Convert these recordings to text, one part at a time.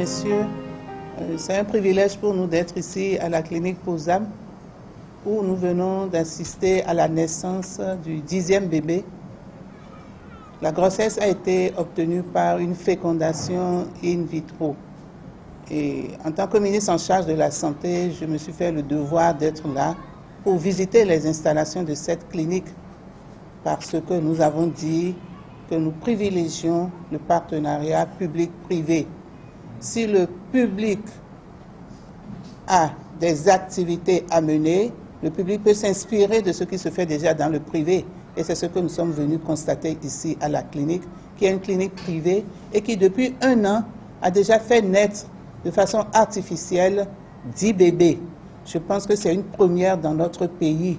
messieurs, c'est un privilège pour nous d'être ici à la clinique POSAM où nous venons d'assister à la naissance du 10e bébé. La grossesse a été obtenue par une fécondation in vitro. Et en tant que ministre en charge de la santé, je me suis fait le devoir d'être là pour visiter les installations de cette clinique parce que nous avons dit que nous privilégions le partenariat public-privé. Si le public a des activités à mener, le public peut s'inspirer de ce qui se fait déjà dans le privé. Et c'est ce que nous sommes venus constater ici à la clinique, qui est une clinique privée et qui depuis 1 an a déjà fait naître de façon artificielle 10 bébés. Je pense que c'est une première dans notre pays.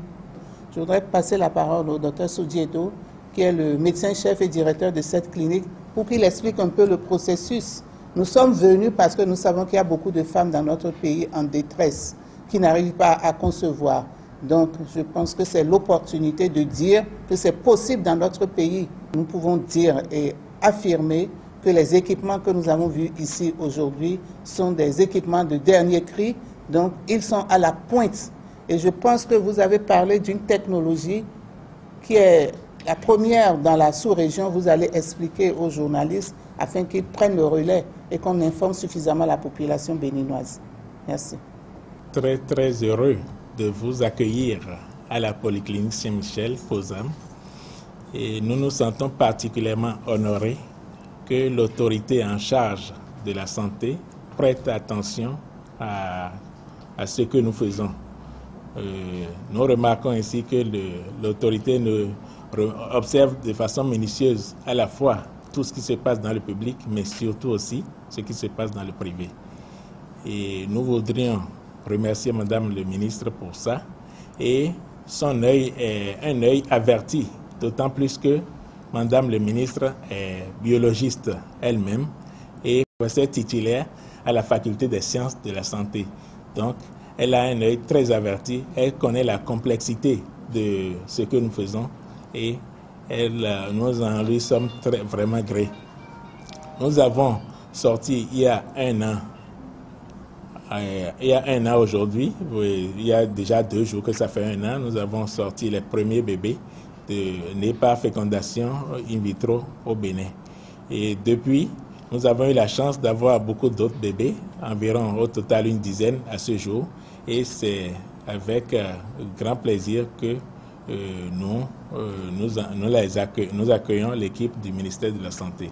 Je voudrais passer la parole au Dr Soudiedo, qui est le médecin-chef et directeur de cette clinique, pour qu'il explique un peu le processus. Nous sommes venus parce que nous savons qu'il y a beaucoup de femmes dans notre pays en détresse, qui n'arrivent pas à concevoir. Donc, je pense que c'est l'opportunité de dire que c'est possible dans notre pays. Nous pouvons dire et affirmer que les équipements que nous avons vus ici aujourd'hui sont des équipements de dernier cri, donc ils sont à la pointe. Et je pense que vous avez parlé d'une technologie qui est la première dans la sous-région. Vous allez expliquer aux journalistes afin qu'ils prennent le relais et qu'on informe suffisamment la population béninoise. Merci. Très, très heureux de vous accueillir à la Polyclinique Saint-Michel, POSAM. Et nous nous sentons particulièrement honorés que l'autorité en charge de la santé prête attention à ce que nous faisons. Nous remarquons ainsi que l'autorité observe de façon minutieuse à la fois tout ce qui se passe dans le public, mais surtout aussi ce qui se passe dans le privé. Et nous voudrions remercier Madame le ministre pour ça. Et son œil est un œil averti, d'autant plus que Madame le ministre est biologiste elle-même et professeure titulaire à la faculté des sciences de la santé. Donc, elle a un œil très averti, elle connaît la complexité de ce que nous faisons et nous en lui sommes vraiment grés. Nous avons sorti il y a 1 an, aujourd'hui, il y a déjà 2 jours que ça fait 1 an, nous avons sorti les premiers bébés nés par fécondation in vitro au Bénin. Et depuis, nous avons eu la chance d'avoir beaucoup d'autres bébés, environ au total une dizaine à ce jour. Et c'est avec grand plaisir que nous accueillons l'équipe du ministère de la Santé.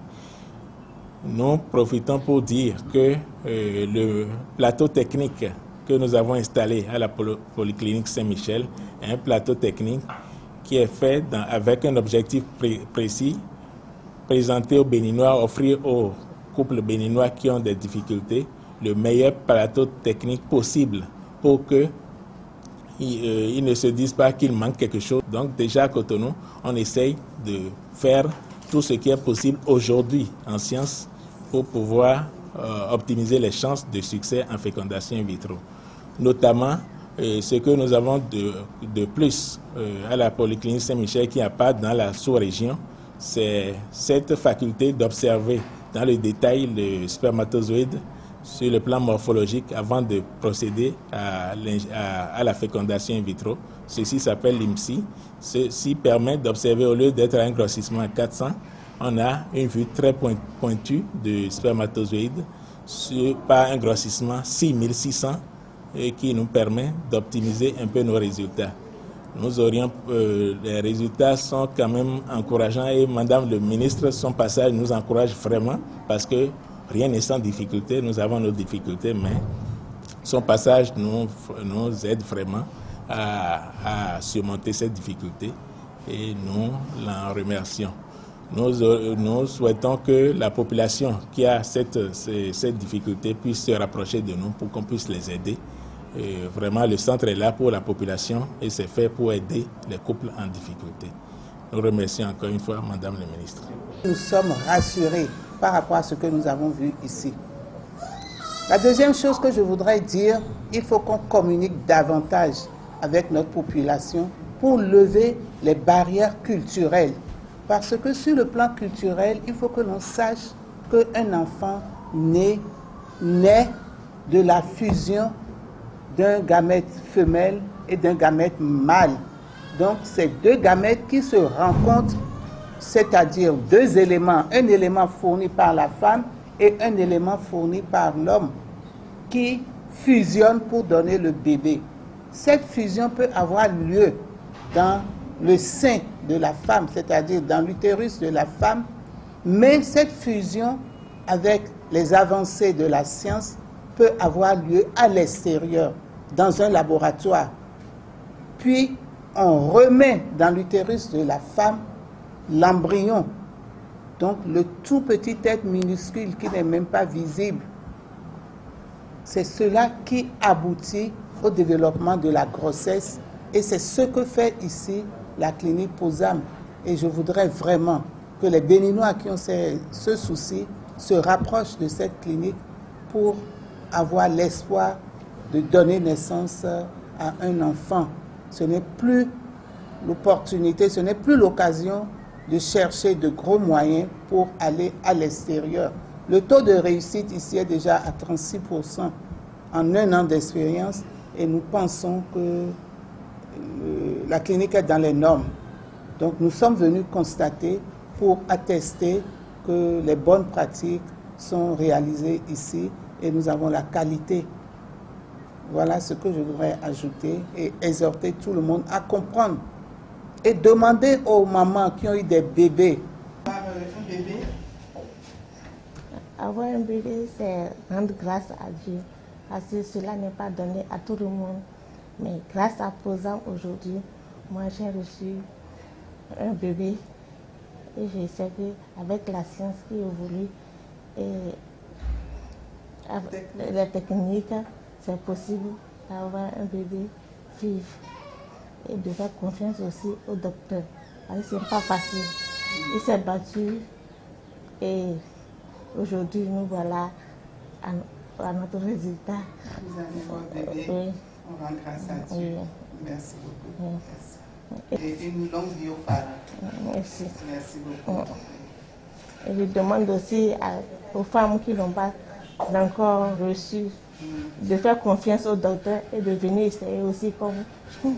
Nous profitons pour dire que le plateau technique que nous avons installé à la Polyclinique Saint-Michel est un plateau technique qui est fait avec un objectif précis, présenter aux Béninois, offrir aux couples béninois qui ont des difficultés le meilleur plateau technique possible pour qu'ils ne se disent pas qu'il manque quelque chose. Donc déjà à Cotonou, on essaye de faire tout ce qui est possible aujourd'hui en sciences pour pouvoir optimiser les chances de succès en fécondation in vitro. Notamment, ce que nous avons de plus à la Polyclinique Saint-Michel qu'il n'y a pas dans la sous-région, c'est cette faculté d'observer dans le détail le spermatozoïde sur le plan morphologique avant de procéder à la fécondation in vitro. Ceci s'appelle l'IMSI. Ceci permet d'observer, au lieu d'être un grossissement à 400, on a une vue très pointue de spermatozoïdes par un grossissement 6600 et qui nous permet d'optimiser un peu nos résultats. Les résultats sont quand même encourageants et Madame le ministre, son passage nous encourage vraiment parce que rien n'est sans difficulté, nous avons nos difficultés, mais son passage nous aide vraiment à surmonter cette difficulté et nous l'en remercions. Nous souhaitons que la population qui a cette difficulté puisse se rapprocher de nous pour qu'on puisse les aider. Et vraiment, le centre est là pour la population et c'est fait pour aider les couples en difficulté. Nous remercions encore une fois Madame le ministre. Nous sommes rassurés par rapport à ce que nous avons vu ici. La deuxième chose que je voudrais dire, il faut qu'on communique davantage avec notre population pour lever les barrières culturelles. Parce que sur le plan culturel, il faut que l'on sache qu'un enfant né naît de la fusion d'un gamète femelle et d'un gamète mâle. Donc, c'est deux gamètes qui se rencontrent, c'est-à-dire deux éléments, un élément fourni par la femme et un élément fourni par l'homme, qui fusionnent pour donner le bébé. Cette fusion peut avoir lieu dans le sein de la femme, c'est-à-dire dans l'utérus de la femme, mais cette fusion, avec les avancées de la science, peut avoir lieu à l'extérieur, dans un laboratoire. Puis, on remet dans l'utérus de la femme l'embryon, donc le tout petit être minuscule qui n'est même pas visible. C'est cela qui aboutit au développement de la grossesse et c'est ce que fait ici la clinique POSAM. Et je voudrais vraiment que les Béninois qui ont ce souci se rapprochent de cette clinique pour avoir l'espoir de donner naissance à un enfant. Ce n'est plus l'opportunité, ce n'est plus l'occasion de chercher de gros moyens pour aller à l'extérieur. Le taux de réussite ici est déjà à 36% en un an d'expérience et nous pensons que la clinique est dans les normes. Donc nous sommes venus constater pour attester que les bonnes pratiques sont réalisées ici et nous avons la qualité. Voilà ce que je voudrais ajouter et exhorter tout le monde à comprendre et demander aux mamans qui ont eu des bébés. Avoir un bébé, c'est rendre grâce à Dieu, parce que cela n'est pas donné à tout le monde. Mais grâce à POSAM aujourd'hui, moi j'ai reçu un bébé et je sais qu'avec la science qui évolue et avec les techniques, c'est possible d'avoir un bébé fille et de faire confiance aussi au docteur. Parce que ce n'est pas facile. Il s'est battu et aujourd'hui nous voilà à notre résultat. Vous avez votre bébé. Oui. On rend grâce à Dieu. Oui. Merci beaucoup. Oui. Merci. Et une longue vie aux parents. Merci. Merci beaucoup. Et je demande aussi aux femmes qui n'ont pas encore reçu de faire confiance au docteur et de venir essayer aussi comme vous.